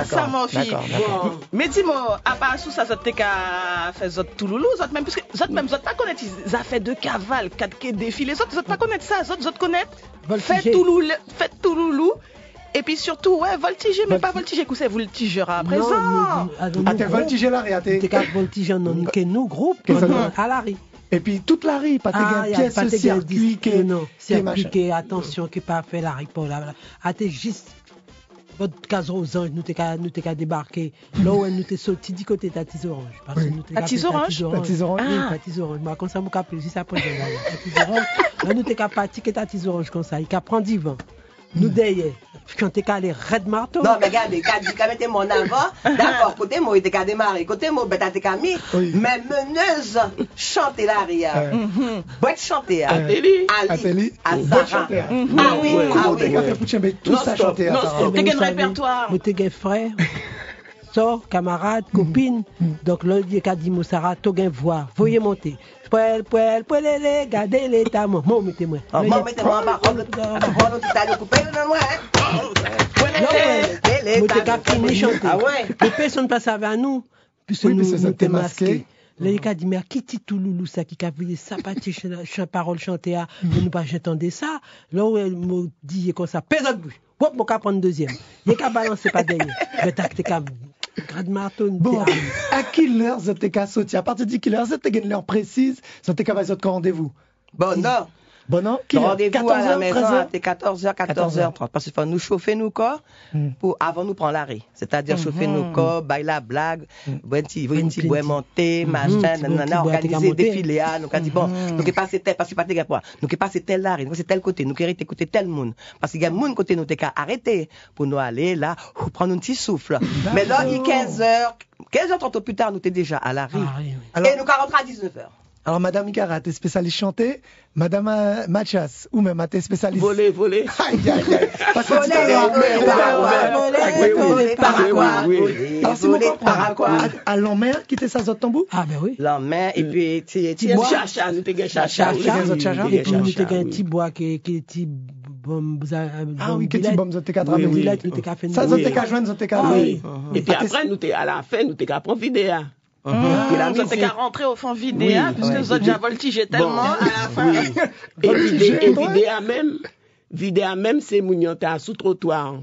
ça, mon fille. D'accord. Mais dis-moi, à part ça, ça t'es qu'à faire zot tout loulou, zot même, puisque zot même, zot pas connaître, ils a fait de cavale, 4 quais défilé, zot pas connaître ça, zot connaître. Faites tout loulou. Et puis surtout, ouais, voltiger, mais pas voltiger, que c'est voltigeur à présent. T'es voltiger la rue, t'es qu'à voltiger, non, que nous, groupe, à la rue. Et puis toute la rue, pas de pièce, ce circuit, non, circuit, attention, qui pas fait la rue pour là. T'es juste, votre case aux anges, nous t'es qu'à débarquer. Là où nous t'es sorti du côté de Tizorange. À Tizorange? À Tizorange. Mais comme ça, vous capez, si ça prend de Tizorange. Là, nous t'es qu'à partir que Tizorange comme ça, il qu'à prendre du vent. Nous derrière, quand t'es qu'à aller red marteau. Non, mais regardez, quand mettez mon avant, d'accord, côté moi, il était qu'à démarrer, côté moi, t'es qu'à mis, mais meneuse, chanter l'arrière. Boîte chanter. Ateli. À Sarah. Ah oui, tout ça chanter. Non, t'es qu'un répertoire. Mais t'es qu'un frère. Sort, camarade, copine. Donc là, il y a dit Moussara, t'as qu'un voix. Voyez monter. Poil, gardez l'état. Moi, mettez-moi. Moi, mettez-moi en bas. Moi, t'es qu'à finir chanter. Les personnes passent avec nous. Puisque nous t'es masqués. Là, il a dit, mais qui dit tout loulou ça, qui a vu ça, parole chanter, mais nous pas j'entendais ça. Là, où elle m'a dit comme ça, pèse le but. Hop, mon cap prendre deuxième. Il a balancer pas derrière. Mais t'as grade marteau. Bon, à quelle heure vous êtes qu'à sauter? À partir de quelle heure vous êtes une heure précise? Vous êtes qu'à votre rendez-vous? Bon, non. Rendez-vous à la maison, c'est 14h, 14h30. Parce qu'il faut nous chauffer nos corps pour avant nous prendre l'arrêt. C'est-à-dire chauffer nos corps, bailler la blague, boire un petit bois monter, machin, organiser des défilés. Nous avons dit, bon, nous qui passons tel, parce qu'il n'y a pas de quoi. Nous qui passons tel l'arrêt, nous qui tel côté, nous qui écouter tel monde. Parce qu'il y a monde côté, nous t'es qu'à arrêter pour nous aller là, prendre un petit souffle. Mais là, il est 15h30 plus tard, nous t'es déjà à l'arrêt. Et nous rentrons à 19h. Alors, Madame Ikara, t'es spécialiste chanter. Madame Mathias, ou même, t'es spécialiste. Voler. Voler, Alors, c'est mon comprendre. À l'enmer, qui t'es ça, zot tambour? Ah, ben oui. L'enmer, et puis, chacha, nous t'es chacha. Et puis, nous t'es un petit bois qui est petit. Ah oui, qui bombe, zot t'es qu'à travailler. Ça, zot t'es qu'à joindre, zot t'es qu'à. Et puis après, nous t'es à la fin, nous t'es qu'à prendre vidéo. Vous êtes qu'à rentrer au fond vidéo, puisque vous êtes déjà voltigé tellement à la fin. Et vidéo même, c'est mounion, t'es sous trottoir.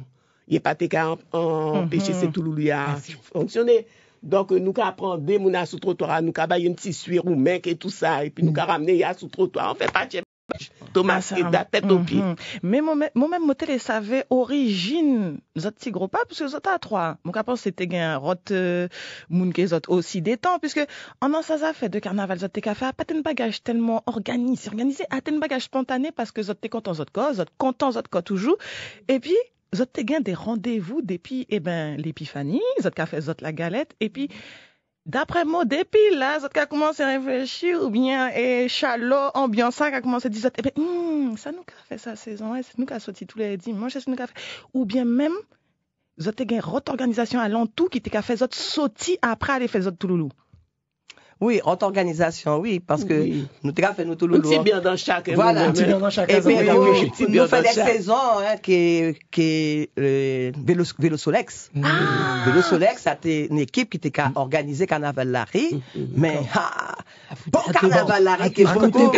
Il n'y a pas qu'à empêcher ces touloulous à fonctionner. Donc, nous qu'à prendre des mounas sous trottoir, nous qu'à bailler un petit suir ou mec et tout ça, et puis nous qu'à ramener à sous trottoir. On fait pas de Thomas qui da tête au pied. Mais moi-même, moi télé savais origine zot petit gros pas parce que zot à trois. Mon capon c'était un rot moun que zot aussi des temps puisque en an ça fait de carnaval zot t'es qu'à faire pas un bagage tellement organisé à un bagage spontané parce que zot t'es content zot toujours et puis zot t'es gain des rendez-vous depuis l'épiphanie zot qu'a fait zot la galette et puis d'après moi, depuis là, ça a commencé à réfléchir, ou bien, chalot, ambiance, ça a commencé à dire, ça nous a fait ça saison, c'est nous qui a sorti tous les dimanches, c'est nous qui a fait, ou bien même, ça a une autre organisation à l'entour qui t'a fait ça sorti après aller faire ça tout loulou. Oui, autre organisation, oui, parce que nous t'avons fait nous tout le long. Bien dans chaque. Voilà. Un petit bien dans chaque. Et puis, nous faisons des saisons, qui Vélo Solex. Vélo Solex, c'était une équipe qui était organisée Carnaval Larry. Mais, bon Carnaval Larry, qui est beaucoup.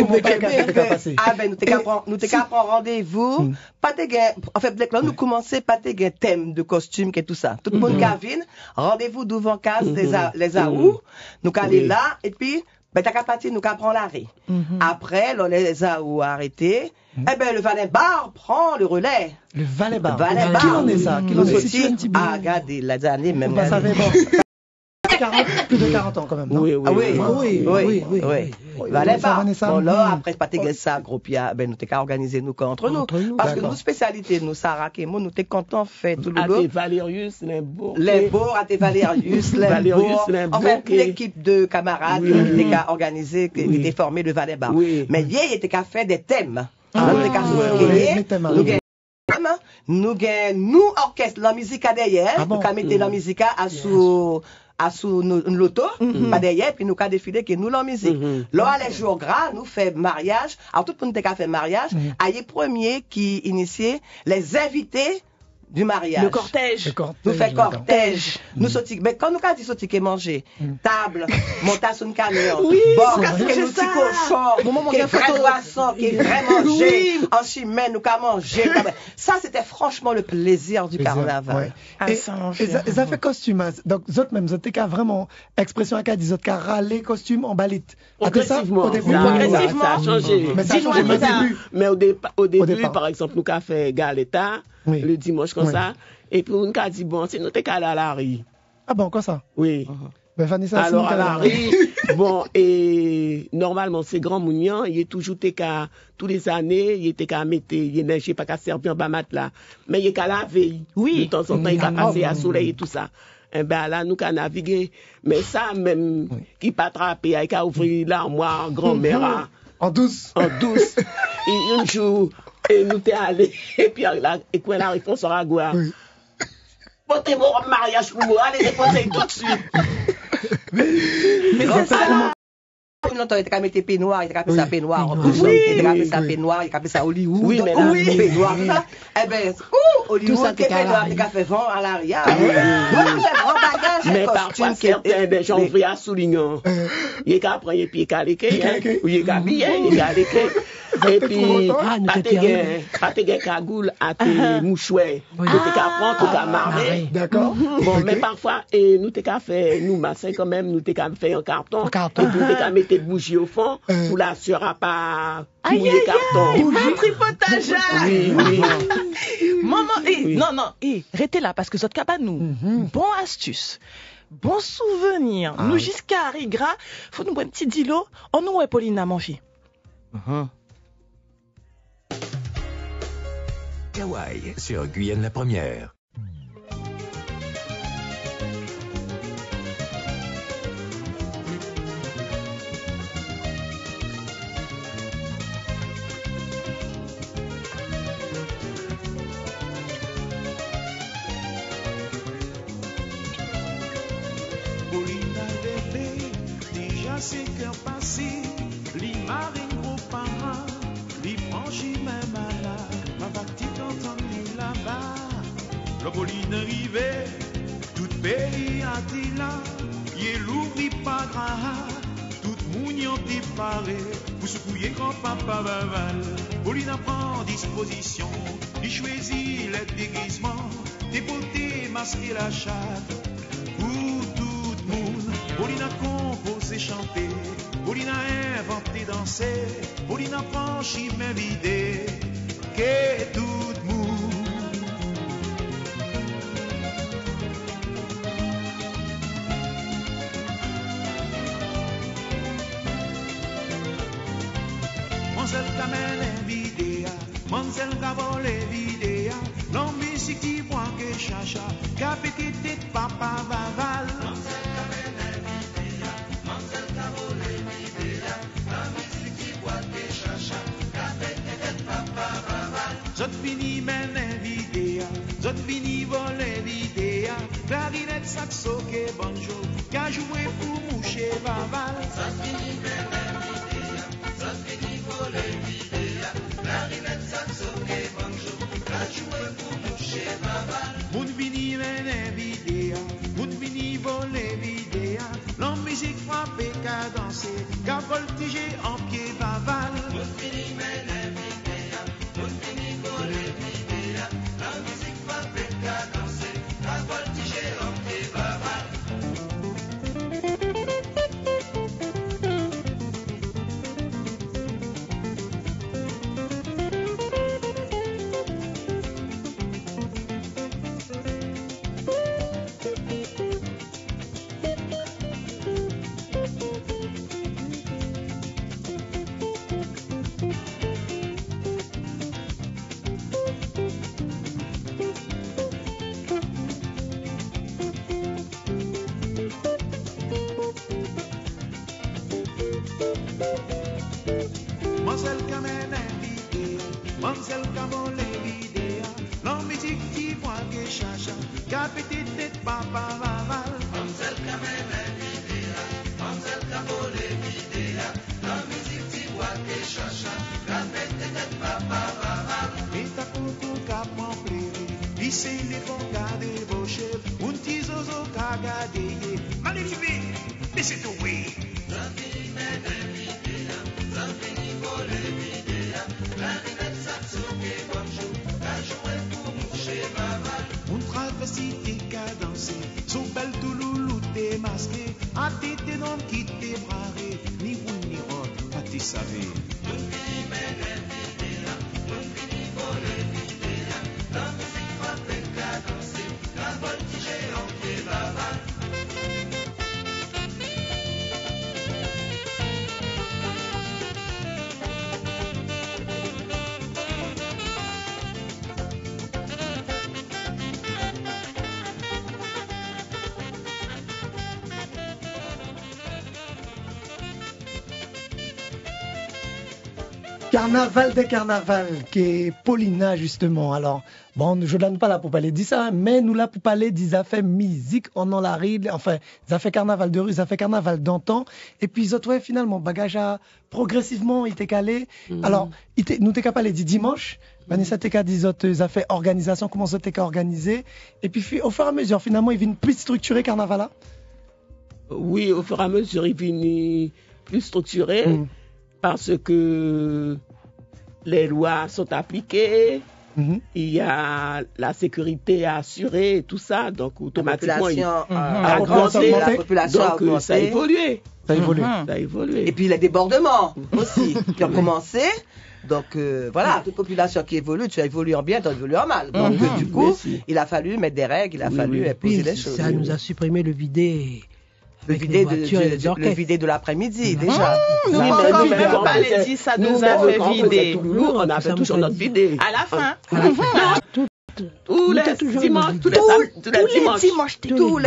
Ah, ben, nous t'avons prendre rendez-vous. Pas de gain. En fait, là, nous commençons pas de gain thème de costume, et tout ça. Tout le monde Gavin, rendez-vous devant case, les AOU. Nous allons là. Et puis, t'as qu'à partir, nous qu'à prendre l'arrêt. Après, là, les AOU arrêtés. Le Valet Bar prend le relais. Le Valet Bar. Qui en est ça? Qui en est ça? Regardez, les années, même. Vous savez, bon. Plus de 40 ans quand même. Non? Oui. Valet Bar. Bon, là, après, pas de ça, gros pia, nous t'es qu'à organiser nous entre nous. Parce que nos spécialités, nous, Sarah, et moi, nous t'es contents fait tout le monde. Valérius, Limbourg. Valérius, Limbourg. En fait, l'équipe de camarades qui était qu'à organiser, qui était formée de Valet Bar. Mais hier, il était qu'à faire des thèmes. Nous gagnons orchestre, la musique à derrière, nous qu'à mettre la musique à sous l'auto, pas derrière, puis nous qu'à défiler que nous la musique. Là, les jours gras, nous fait mariage. Alors, tout le monde qui a fait mariage, à les premiers qui initiaient les invités du mariage. Le cortège. Nous fait cortège. Nous sortis, mais quand nous avons dit sortir qui manger, table, monter sur un camion, bon, qu'est-ce que nous dit cochon, qui est vrai poisson, qui est vrai manger, en chimène, nous avons mangé. Ça, c'était franchement le plaisir du carnaval. Et ça fait costume. Donc, vous autres même, vous avez vraiment expression à dit, vous avez râler costume en balit. Progressivement. Progressivement. Ça a changé. Mais ça a changé au début. Mais au début, par exemple, nous avons fait Galeta, le dimanche comme ça, et puis nous avons dit, bon, c'est nous allé à la rue. Ah bon, quoi ça? Oui. Ben, Vanessa, alors à la rue, bon, et normalement, ces grands mounions, il est toujours tous les années, il était qu'à mettre, il n'est pas qu'à servir en bas matelas, mais il est qu'à laver. Oui. De temps en temps, il est passer à soleil et tout ça. Eh ben là, nous qu'à naviguer. Mais ça, même, qui pas attraper, il a ouvert l'armoire, grand-mère. En douce. En douce. Et un jour, et nous t'es allés, et puis là, et quand la réponse sera quoi? Portez mon mariage pour moi, allez déposer tout de suite. Mais c'est ça. Longtemps, il était mettre peignoir, il était appelé ça peignoir. Il était appelé ça peignoir, il était appelé ça Hollywood. Oui, mais là, peignoir, ça. Eh ben, Hollywood, qui peignoir, il a fait vent à l'arrière. Mais parfois, certains des gens ouvrent à souligner. Il est qu'à prendre, et puis il est qu'à l'équer, ou il est qu'à habiller, il est qu'à l'équer. Et puis, à tes cagoule, à tes mouchouets, tu t'es qu'à prendre, tu t'es qu'à marrer. D'accord. Bon, mais parfois, nous t'es qu'à faire, nous, massin quand même, nous t'es qu'à faire un carton. Et puis, nous t'es qu'à mettre des bougies au fond, pour la sera pas mouiller carton. Un tripotage. Oui. Maman, non, restez là, parce que votre cabane nous, bon astuce. Bon souvenir. Nous, jusqu'à Arigra, faut nous boire un petit dilo. On nous, Paulina, mon fille. Kawaii sur Guyane la Première. Paulina bébé, déjà c'est cœur passé, li marine gros parent, li franchi même à la, ma petite entendre li là-bas. Le Pauline arrivée, tout pays a dit là, y l'ouvri pas grave, tout moun y ont paré, pour secouiller grand papa Baval. Pauline prend disposition, il choisit les déguisements, des beautés masquer la chatte, pour tout le monde. Pauline a composé, chanté, Pauline a inventé, dansé, Pauline a franchi même idée, que tout le monde. Mansel kamene vidéa, Mansel gavole vidéa, non musique qui voit que chacha, capité tête papa Baval. Mansel kamene vidéa, Mansel gavole vidéa, non musique qui voit que chacha, capité tête papa Baval. Zot fini mene vidéa, zot fini vole vidéa, clarinette saxo que banjo, qu'a joué pour moucher Baval. Zot fini mene vidéa, zot fini vole vidéa, clarinette saxo que banjo, qu'a joué pour moucher Baval. Moun vini mene vidéa, moun vini vole vidéa, la musique frappe qu'a danser, qu'a voltigé en pied Baval. Moun vini mene vidéa, moun vini vole vidéa, la musique frappe qu'a danser, qu'a voltigé en pied Baval. Mansel kamene vidéa, Mansel kamole vidéa, la musique qui voit que chacha, capité tête papa Baval. Mansel kamene vidéa, Mansel kamole vidéa, la musique qui voit que chacha, capité tête papa Baval. Et ta coucou cap en pléré, il s'est garder. Malérivé, laissez tomber. On travestit t'es qu'à danser, son bel touloulou t'es masqué, à t'es non qui t'es braré, ni vous ni rote, pas t'es savé. Carnaval des carnavals, qui est Paulina justement. Alors, bon, je ne donne pas là pour parler de ça, mais nous là pour parler des affaires musique, on en la ride, enfin, des affaires carnaval de rue, des affaires carnaval d'antan. Et puis, ils ont finalement, bagage a progressivement, il était calé. Alors, nous t'es qu'à parler du dimanche. Vanessa t'es qu'à dire des affaires organisation, comment ça t'es qu'à organiser. Et puis, au fur et à mesure, finalement, il vient plus structuré carnaval là. Oui, au fur et à mesure, il vient plus structuré. Parce que les lois sont appliquées, il y a la sécurité assurée et tout ça, donc automatiquement la population a augmenté. Ça a évolué. Ça a évolué. Et puis les débordements aussi qui ont commencé. Donc voilà, toute population qui évolue, tu as évolué en bien, tu as évolué en mal. Donc du coup, il a fallu mettre des règles, il a fallu poser des choses. Ça nous a supprimé le vidé. Le vider de l'après-midi, déjà. Nous, on pas les dit, ça nous a fait vider. On a fait toujours notre vidé. À la fin. Tous les dimanches, tous les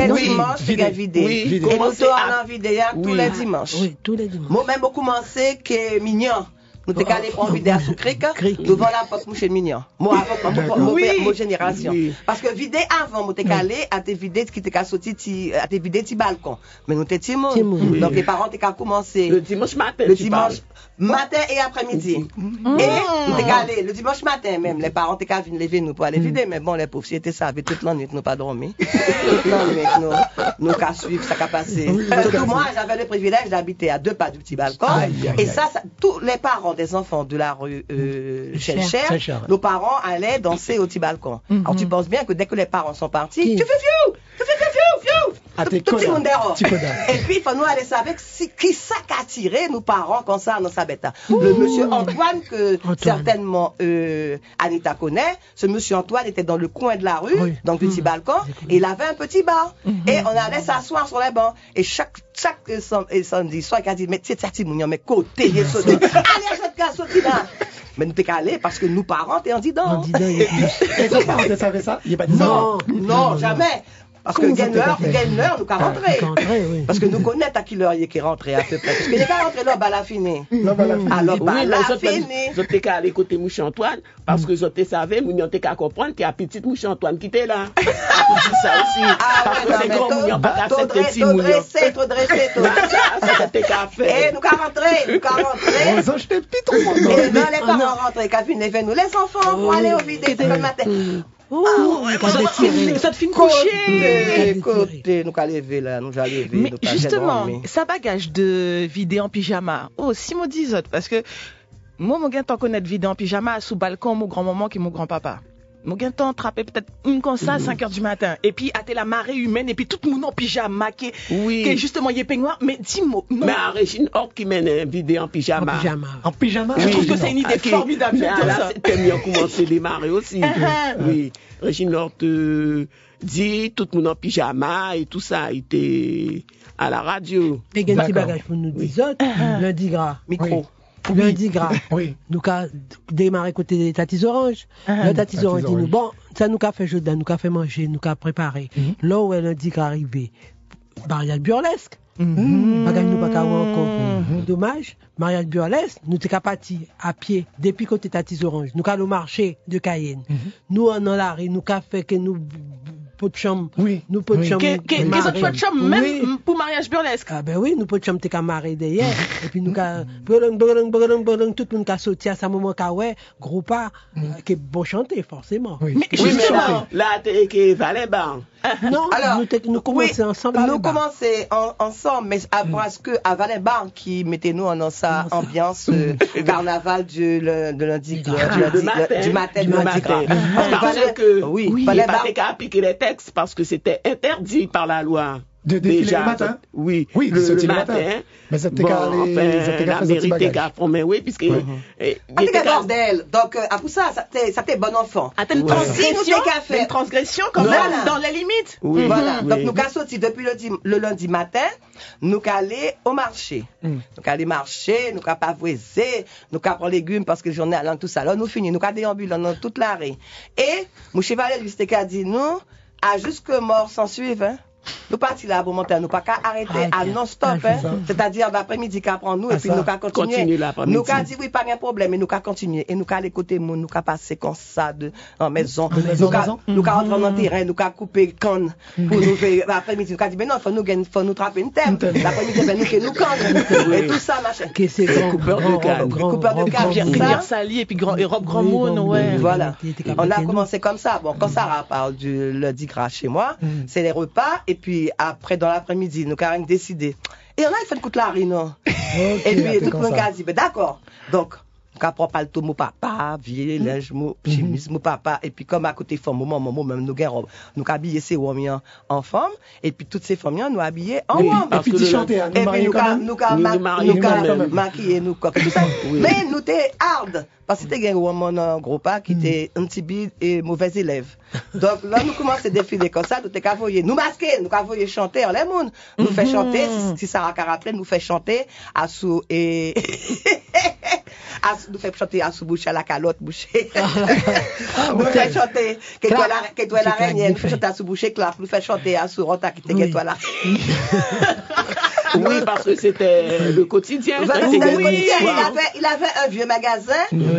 dimanches, c'est à vider. Et nous allons vider tous les dimanches. Oui, tous les dimanches. Moi, même, beaucoup commencé que mignon. Nous t'es calé prendre vidéo sous cric, devant la porte mouche mignon. Moi, avant, mon génération. Parce que vider avant, moi t'es calé, à te vider, qui t'es qu'à sortir, à te vider petit balcon. Mais nous t'es timon. Donc les parents t'es qu'à commencer. Le dimanche matin. Le dimanche matin et après-midi. Et nous t'es calé, le dimanche matin même, les parents t'es qu'à venir lever nous pour aller vider. Mais bon, les pauvres, si ça avait toute la nuit, nous pas dormi. Toute la nuit, nous qu'à suivre, ça qu'à passer. Surtout moi, j'avais le privilège d'habiter à 2 pas du petit balcon. Et ça, tous les parents des enfants de la rue Cher, nos parents allaient danser au petit balcon. Alors tu penses bien que dès que les parents sont partis, tu fais fiou, tout le monde dehors. Et puis il faut nous aller savoir qui ça qu'a tiré nos parents comme ça dans sa bête. Le monsieur Antoine que certainement Anita connaît, ce monsieur Antoine était dans le coin de la rue, donc du petit balcon, et il avait un petit bar. Et on allait s'asseoir sur les bancs. Et chaque samedi soir, il a dit mais c'est ça mounion mais côté il est sauté. Allez, je te sauter là. Mais nous t'es calé parce que nous parents t'es en disant. Et vos parents te savaient ça? Il n'y a pas de ça? Non, jamais. Parce que Gainer, nous qu'à rentrer. Parce que nous connaissons à qui l'heure il est rentré à peu près. Parce qu'il est qu'à rentrer là, bah la fini. Alors, bah la fini. Je t'ai qu'à aller côté Mouche Antoine, parce que je t'ai savais, Mounion t'es qu'à comprendre qu'il y a petite Mouche Antoine qui était là. Ça aussi. Parce que c'est grand Mounion, pas qu'à cette petite Mounion. Trop dressé. Ça t'es qu'à faire. Et nous qu'à rentrer. Ils ont jeté pitron. Et dans les parents rentrés, qu'à venir vers nous, les enfants, pour aller au vide le matin. Ça te fait coucher. Côté, nous qu'à lever là, nous allons lever. Mais justement, ça bagage de vider en pyjama. Oh, si moi dis autres, parce que moi, mon gain t'en connaît de vider en pyjama sous balcon, mon grand-maman qui est mon grand-papa. Mon gain t'en attrapé peut-être une comme ça à 5h du matin. Et puis, à la marée humaine, et puis tout le monde en pyjama, qui est justement, il est peignoir. Mais dis-moi, non. Mais à Régine Hort qui mène vider en pyjama. En pyjama? Je trouve que c'est une idée formidable. Mais là, c'était mieux commencer les marées aussi. Oui. Régine Hort dit tout le monde en pyjama et tout ça. Il était à la radio. Et il y a un petit bagage pour nous dire, lundi gras. Micro. Lundi gras. Nous avons démarré côté des tatis orange. Le tatis orange dit nous, bon, ça nous a fait jouer, nous a fait manger, nous a préparé. Là où est lundi gras arrivé, mariage burlesque. Bagage nous pas encore. Dommage, mariage burlesque, nous t'es parti à pied depuis côté tatis orange. Nous avons le marché de Cayenne. Nous en la rue, nous avons fait que nous pot de chambre. Nous pot de chambre. Qu'est-ce que pot de chambre même pour mariage burlesque? Ah ben oui, nous pot de chambre t'es qu'à marier derrière. Et puis nous qu'à tout le monde qu'à sauter à ce moment qu'à gros pas qui est bon chanter forcément. Mais là t'es que Valéban. Non, Alors, nous commençons ensemble. Nous commençons ensemble, mais parce que à Valenbar qui mettait nous en sa ambiance carnaval du lundi du matin. Parce que il fallait qu'à appliquer les textes parce que c'était interdit par la loi. De défiler le matin? Oui, le matin. Mais c'était qu'à la vérité qu'à former, oui, puisque. C'était bordel. Donc, pour ça t'es bon enfant. Une transgression quand même, dans les limites. Oui, voilà. Donc, nous avons sorti depuis le lundi matin, nous allons aller au marché. Nous allons aller marcher, nous allons pavoiser, nous allons prendre légumes parce que le journée allant tout ça. Là, nous finissons, nous allons déambuler dans toute l'arrêt. Et, mon chevalet, lui, c'était qu'à dire, nous, à jusque mort sans suivre, hein. Nous partis là pour monter, nous pas qu'à arrêter à non-stop, c'est-à-dire l'après-midi qu'à prendre nous et puis nous qu'à continuer. Nous qu'à dire oui, pas de problème, mais nous qu'à continuer et nous qu'à aller côté monde, nous qu'à passer comme ça en maison. Nous qu'à rentrer dans le terrain, nous qu'à couper canne pour nous faire l'après-midi. Nous qu'à dire mais non, faut nous trapper une thème. L'après-midi, nous canne et tout ça machin. Que c'est coupeur de canne, Rivière Sali et puis robe grand monde, ouais. Voilà. On a commencé comme ça. Bon, quand Sarah parle du lundi gras chez moi, c'est les repas et puis après dans l'après-midi nous avons décidé et on a fait une coup de la non et puis tout le monde a dit d'accord donc on prend pas le tout mon papa vieux linge mon chemise mon papa et puis comme à côté femme maman même nous gain nous habiller ces hommes en femme et puis toutes ces femmes nous habiller en homme et puis chanter et puis nous maquiller nous quoi tout ça mais nous t'es hard parce que t'es un homme gros pas qui était un petit bide et mauvais élève. Donc là nous commençons à défiler comme ça, nous t'es qu'à voyer nous masquer, nous qu'à voyer chanter en les monde, nous fait chanter si Sarah rappelle nous fait chanter à sous et nous fait chanter à sous bouche à la calotte bouchée. Nous fait chanter que toi l'araignée, nous fait chanter à sous bouche clap, nous fait chanter à sous rota qui était que toi là. Oui, parce que c'était le quotidien. Il avait un vieux magasin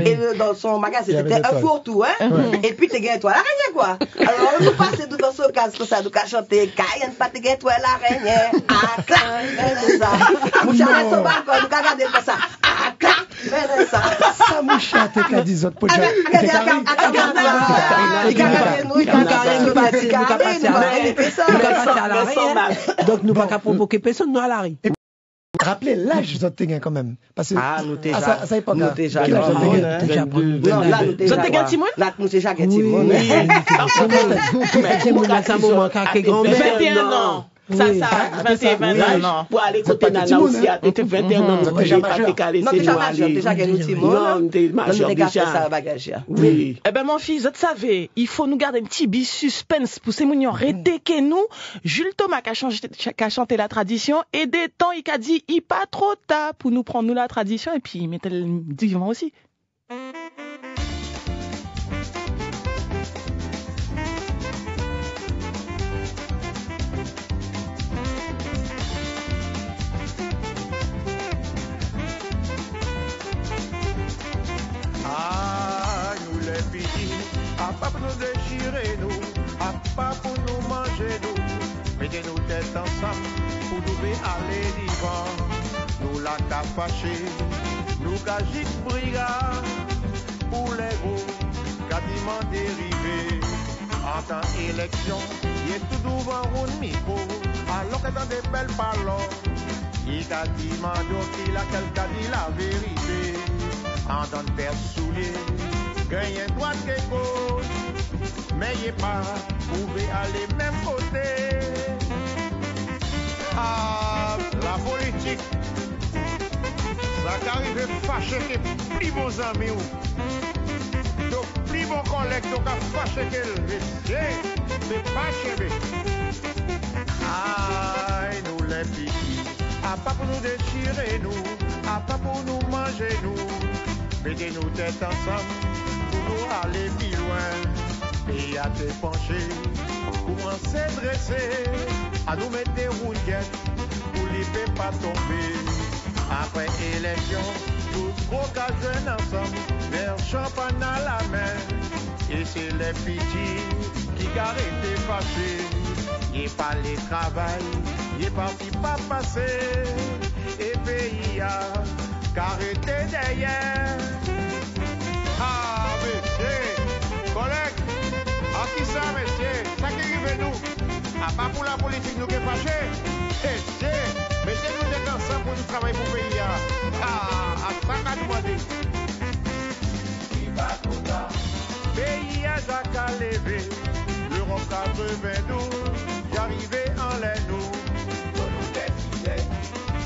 et dans son magasin c'était un fourre-tout, hein. Et puis t'es gagné toi l'araignée quoi. Alors nous passons dans ce cas comme ça, nous qu'à chanter, Caïn pas t'es gagné toi l'araignée. Ah clac, ça. Moucha met son balcon, nous qu'à regarder comme ça. Ah clac, ça. Ça moucha t'es qu'à 10 autres poches. Donc nous pas qu'à provoquer personne nous à la rue. Rappelez l'âge de t'es quand même parce que nous déjà à ça époque nous déjà non là nous déjà là nous déjà Timon ça moment qu'a grand 21 ans. Ça, 21 ans. Pour aller côté Nana aussi, à 21 ans, nous déjà Oui. Eh ben, mon fils, vous savez, il faut nous garder un petit bis suspense pour ces mounions rédéquer nous. Jules Thomas qui a chanté la tradition et des temps, il a dit, il pas trop tard pour nous prendre nous la tradition et puis il mettait le divan aussi. Pas pour nous déchirer, nous, pas pour nous manger, nous. Mettez-nous tête ensemble pour nous aller vivant. Nous la qu'a fâché, nous qu'a gîte brigade pour les gros, quasiment dérivé. En temps élection, il est tout devant un micro, alors que dans des belles paroles, il a dit mando qu'il a quelqu'un dit la vérité. En dans des souliers. Gagne droite et gauche, mais il n'est pas pouvez aller même côté. Ah, la politique, ça arrive à fâcher que plus bons amis ou donc plus bons collègues, donc à fâcher que c'est pas chévé. Aïe, nous les petits, à pas pour nous déchirer, nous, à pas pour nous manger, nous, mettez-nous tête ensemble. Pour aller plus loin et à te pencher pour en se dresser à nous mettre des rouillettes pour ne pas tomber après élection tous gros cas jeunes ensemble vers champagne à la main et c'est les petits qui garent été fâchés il pas les travail il parti pas passer et pays a carrété derrière. Ah, monsieur, collègue, à qui ça, monsieur, ça qui arrive nous, Pas pour la politique, nous qui fâché. Mettez-nous des ensemble pour nous travailler pour le pays. À ça qu'a demandé. Pays à Jacques à lever, l'Europe 92, j'arrivais en l'air nous.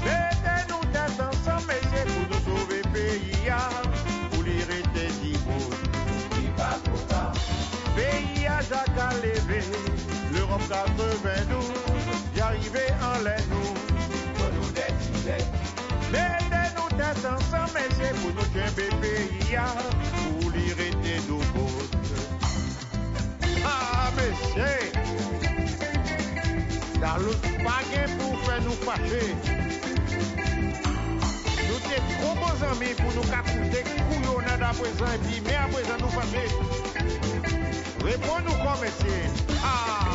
Mettez-nous tête ensemble, messieurs, pour nous sauver pays, pour l'irriter d'Ibo. Pays à Jacques à lever, l'Europe 92, j'arrivais en l'air nous. Mettez-nous tête ensemble, messieurs, pour nous tuer pays, pour l'irriter d'Ibo. Ah, messieurs, dans l'autre baguette pour faire nous fâcher. Nous sommes trop bons amis pour nous capoter couillonnade à présent et puis mais à présent nous fâcher. Réponds-nous quoi, messieurs. Ah!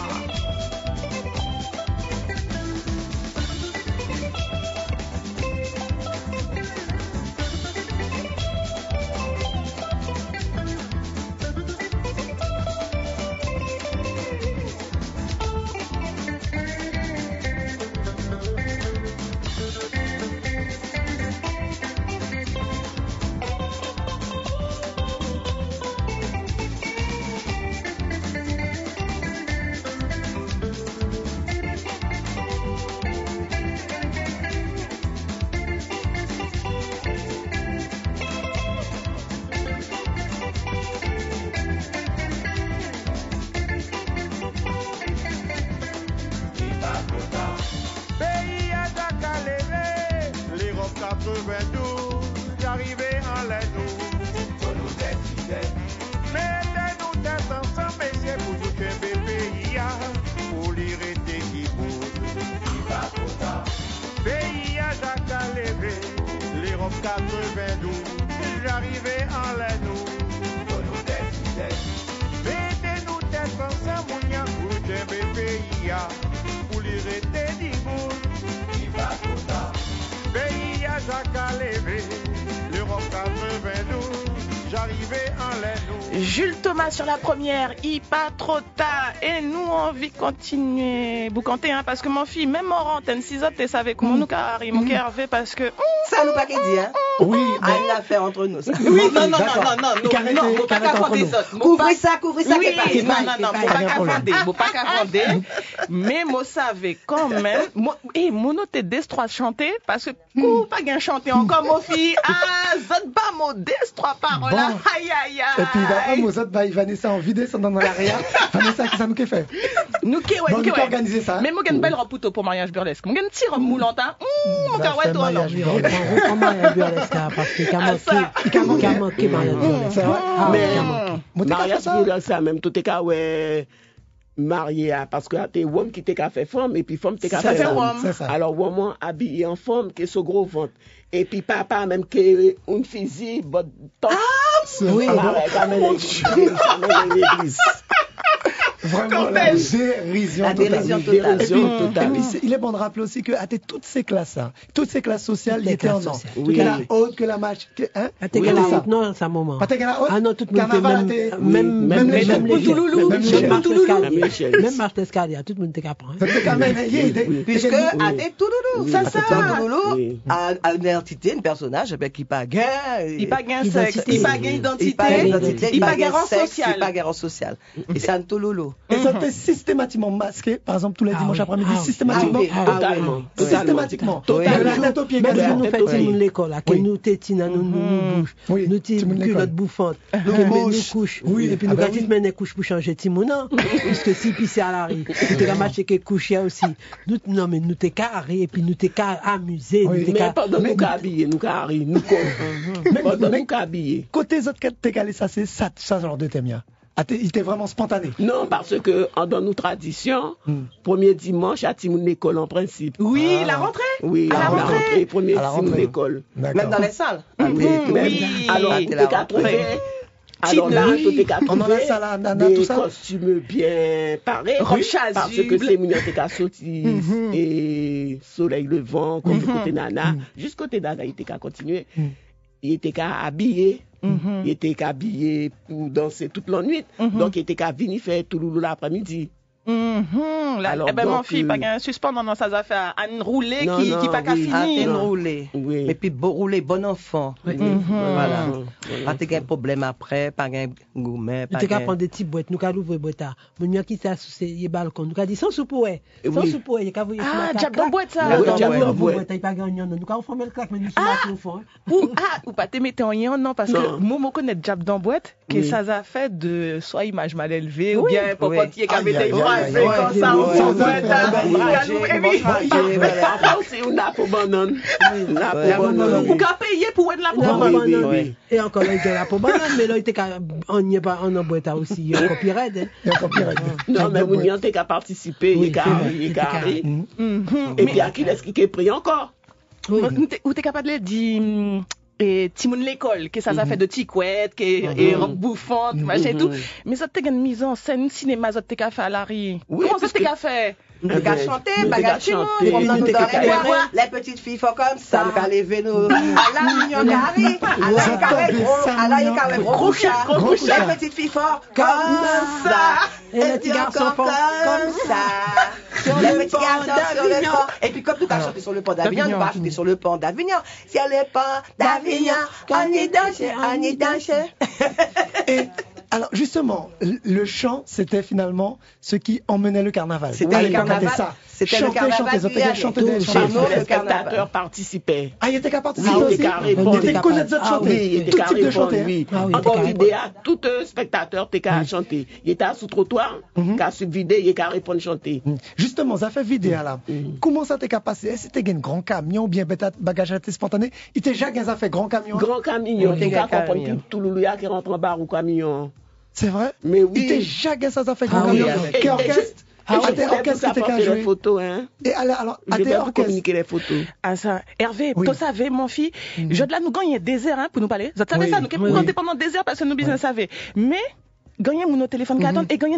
J'arrivais en l'air nous. Mettez-nous tête ensemble, messieurs, pour nous tuer pays, pour l'irriter qui bouge. Pays à Jacques à lever, l'Europe 92, j'arrivais en l'air nous. Mettez-nous tête ensemble, pour nous tuer pays, pour l'irriter qui bouge. Pays à Jacques à lever, l'Europe 92, j'arrivais en l'air nous. Jules Thomas sur la première, il pas trop tard. Et nous, on envie de continuer. Vous comptez, hein, parce que mon fille, même en antenne, 6 autres, tu savais comment nous carré, mon cœur Hervé, parce que. Ça nous pas qu'à dire, hein? Oui, une affaire entre nous. Oui, non, faut pas qu'à fonder ça. Couvrez ça, oui, non, faut pas qu'à fonder. Mais moi, savais quand même, et mon autre Des3 chanter, parce que, pas qu'à chanter encore, mon fille, zot pas mon Des3 paroles, aïe, aïe, aïe. Et puis, d'après, moi, zot, Vanessa en vidéo, ça dans l'arrière. Vanessa, qui ça nous qu'est fait? Nous qu'est, ouais, nous qu'est organiser ça. Mais moi, j'ai une belle robe pour mariage burlesque. Moi, j'ai une petite robe moulante, mon gars, ouais, toi, non. Mariage burlesque, parce qu'il a manqué mariage burlesque. Mais, mariage burlesque, ça même, tout est qu'à, ouais, marié, parce que t'es homme qui t'es qu'à faire femme, et puis femme t'es qu'à faire homme. Alors, homme habillé en femme, qui est ce gros ventre. Et puis papa, même qui est une physique, bon, oui, l'église. Vraiment la dérision totale. Et puis, il est bon de rappeler aussi que à toutes ces classes-là, toutes ces classes sociales, il était en an. Que la haute, que la match, hein? Que la haute, non, c'est un moment. Pas que la haute. Ah non, tout le monde même même Marthe Escalia, tout le monde était qu'à prendre. Puisque à des Touloulou, ça, Touloulou, à une entité, un personnage, qui pas gain, il pas gain sexe, il pas gain identité, il pas gain rang social, il pas gain rang social. Et c'est un Touloulou. Et ça était systématiquement masqué, par exemple, tous les dimanches après-midi, systématiquement. Systématiquement. Même nous faisons l'école, que nous tétinons, nous bouche, nous tirons culotte bouffante, nous couche, et puis nous gâtons même les couches pour changer Timona, puisque si puis c'est à la rue, nous t'es qu'à marcher que coucher aussi. Non, mais nous t'es qu'à rire, et puis nous t'es qu'à amuser. Mais pendant nous qu'à habiller, nous qu'à rire, nous pendant nous qu'à habiller. Côté autres t'es qu'à aller, ça c'est ça genre de thème. Il était vraiment spontané. Non, parce que dans nos traditions, premier dimanche à Timoun l'école en principe. Oui, la rentrée. Oui, la rentrée, premier Timoun l'école. Même dans les salles. Oui. Alors, t'es qu'à trouver. Alors là, on en a ça là, des costumes bien parés. Parce que c'est mignon, t'es qu'à sortir et soleil levant, comme du côté nana. Jusqu'au côté nana, il était qu'à continuer. Il était qu'à habiller. Il était qu'à habiller pour danser toute la nuit. Donc, il était qu'à venir faire tout l'après-midi. Alors, mon fils, pas un suspens dans sa affaire, un roulé qui pas qu'à finir. Un roulé. Oui. Et puis, rouler, bon enfant. Voilà. Pas de problème après, pas un gourmet. Nous avons prendre des petites boîtes, nous avons ouvert boîte. Nous avons quitté le balcon. Nous avons dit sans soupouet. Sans soupouet. Ah, diable dans boîte ça. Diable dans boîte. Il n'y a pas gagné. Nous avons formé le claque, mais nous sommes pas au fond. Ou pas te mettre en yon, non, parce que moi, je connais diable dans boîte, que ça a fait de soit image mal élevée, ou bien popotier qui avait été écrasé comme ça, on boîte. C'est une nappe banane. Ou qu'à payer pour une nappe banane. Et encore, il y a la peau banane, mais là, on n'y est pas en boîte aussi. Il y a un copyright. Non, mais vous n'y avez qu'à participer, il est carré. Et puis, à qui est-ce qui est pris encore? Ou t'es capable de dire, Timoun l'école, que ça a fait de ticouettes, et robe bouffante, machin et tout. Mais ça t'es une mise en scène, cinéma, ça t'es qu'à faire à la rue. Comment ça t'es qu'à faire? Bagage chanter, bagage chanter. Les petites filles font comme ça. Nous allons lever nous. À la mignon carré. À la carré gros chat. Les petites filles font comme ça. Et les petits garçons font comme ça. Les petits garçons sur le pont. Et puis comme nous allons chanter sur le pont d'Avignon, nous allons chanter sur le pont d'Avignon. Sur le pont d'Avignon, on y danse, on y danse. Alors justement, le chant, c'était finalement ce qui emmenait le carnaval. C'était le carnaval. C'était le carnaval. Les spectateurs participaient. Ah, il était qu'à participer aussi. Il était connaître de chanter. Il était carré chanter. Encore l'idée, tout spectateur était qu'à chanter. Il était sous trottoir, qu'à subvider, il était qu'à répondre chanter. Justement, ça fait vidéo là. Comment ça t'est qu'à passer? Est-ce que c'était un grand camion ou bien bagage spontané? Il était déjà ça fait grand camion. Grand camion. Il était qu'à comprendre tout l'oulia qui rentre en bar ou camion. C'est vrai? Mais oui. Il était jamais ça fait grand camion. Quel orchestre? Orchestre qui était qu'à jouer. Les photos, hein. Et alors, je vais vous communiquer les photos. Ah, ça. Hervé, tu savais, mon fils, je de là, nous gagnons des heures, hein, pour nous parler. Vous savez ça, nous, pendant des heures, parce que nous, business savait. Mais, gagner mon téléphone qui attend et gagner